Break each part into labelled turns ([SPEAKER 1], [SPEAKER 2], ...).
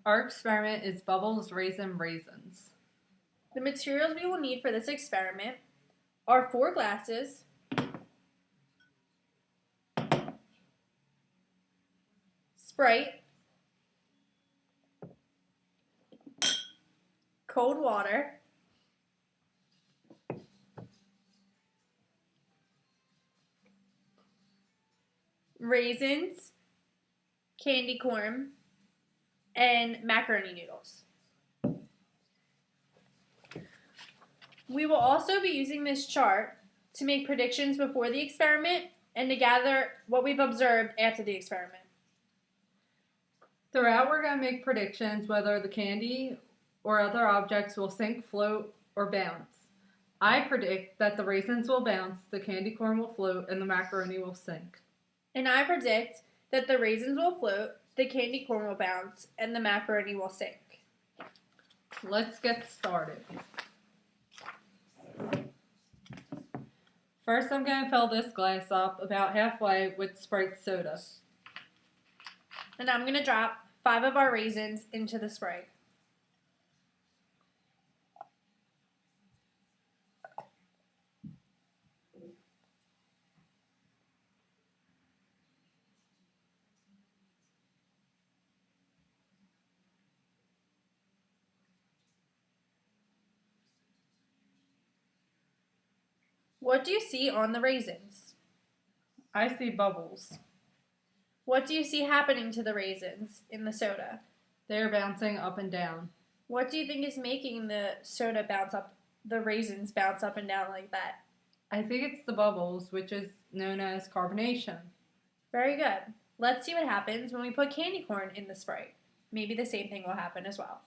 [SPEAKER 1] Our experiment is bubbles, raisins.
[SPEAKER 2] The materials we will need for this experiment are 4 glasses, Sprite, cold water, raisins, candy corn, and macaroni noodles. We will also be using this chart to make predictions before the experiment and to gather what we've observed after the experiment.
[SPEAKER 1] Throughout, we're going to make predictions whether the candy or other objects will sink, float, or bounce. I predict that the raisins will bounce, the candy corn will float, and the macaroni will sink.
[SPEAKER 2] And I predict that the raisins will float, the candy corn will bounce, and the macaroni will sink.
[SPEAKER 1] Let's get started. First, I'm going to fill this glass up about halfway with Sprite soda.
[SPEAKER 2] And I'm going to drop 5 of our raisins into the Sprite. What do you see on the raisins?
[SPEAKER 1] I see bubbles.
[SPEAKER 2] What do you see happening to the raisins in the soda?
[SPEAKER 1] They're bouncing up and down.
[SPEAKER 2] What do you think is making the raisins bounce up and down like that?
[SPEAKER 1] I think it's the bubbles, which is known as carbonation.
[SPEAKER 2] Very good. Let's see what happens when we put candy corn in the Sprite. Maybe the same thing will happen as well.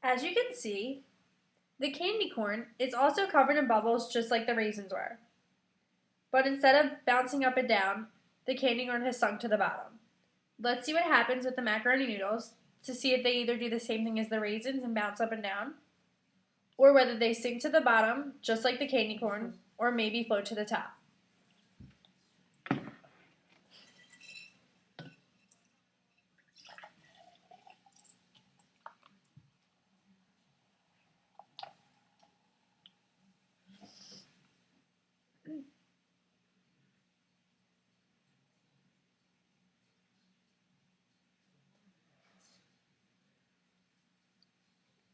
[SPEAKER 2] As you can see, the candy corn is also covered in bubbles just like the raisins were. But instead of bouncing up and down, the candy corn has sunk to the bottom. Let's see what happens with the macaroni noodles to see if they either do the same thing as the raisins and bounce up and down, or whether they sink to the bottom just like the candy corn, or maybe float to the top.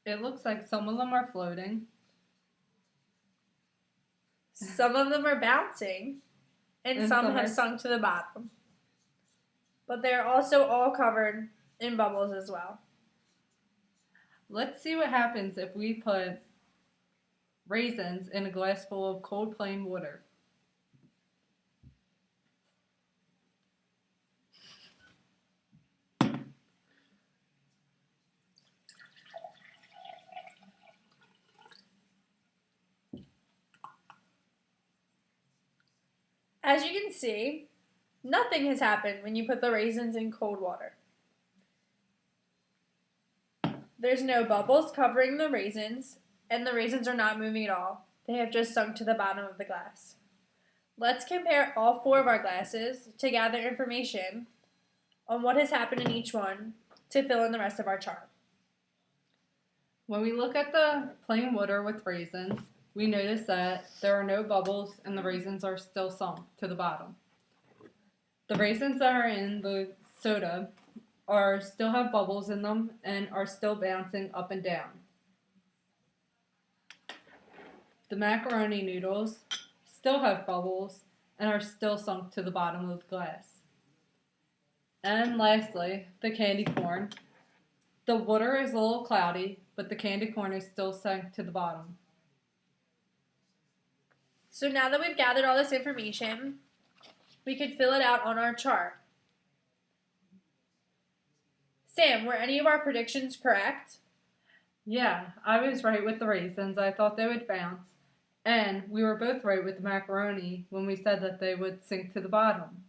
[SPEAKER 1] It looks like some of them are floating.
[SPEAKER 2] Some of them are bouncing, and some have sunk to the bottom. But they're also all covered in bubbles as well.
[SPEAKER 1] Let's see what happens if we put raisins in a glass full of cold plain water.
[SPEAKER 2] As you can see, nothing has happened when you put the raisins in cold water. There's no bubbles covering the raisins, and the raisins are not moving at all. They have just sunk to the bottom of the glass. Let's compare all 4 of our glasses to gather information on what has happened in each one to fill in the rest of our chart.
[SPEAKER 1] When we look at the plain water with raisins, we notice that there are no bubbles and the raisins are still sunk to the bottom. The raisins that are in the soda still have bubbles in them and are still bouncing up and down. The macaroni noodles still have bubbles and are still sunk to the bottom of the glass. And lastly, the candy corn. The water is a little cloudy, but the candy corn is still sunk to the bottom.
[SPEAKER 2] So now that we've gathered all this information, we could fill it out on our chart. Sam, were any of our predictions correct?
[SPEAKER 1] Yeah, I was right with the raisins. I thought they would bounce. And we were both right with the macaroni when we said that they would sink to the bottom.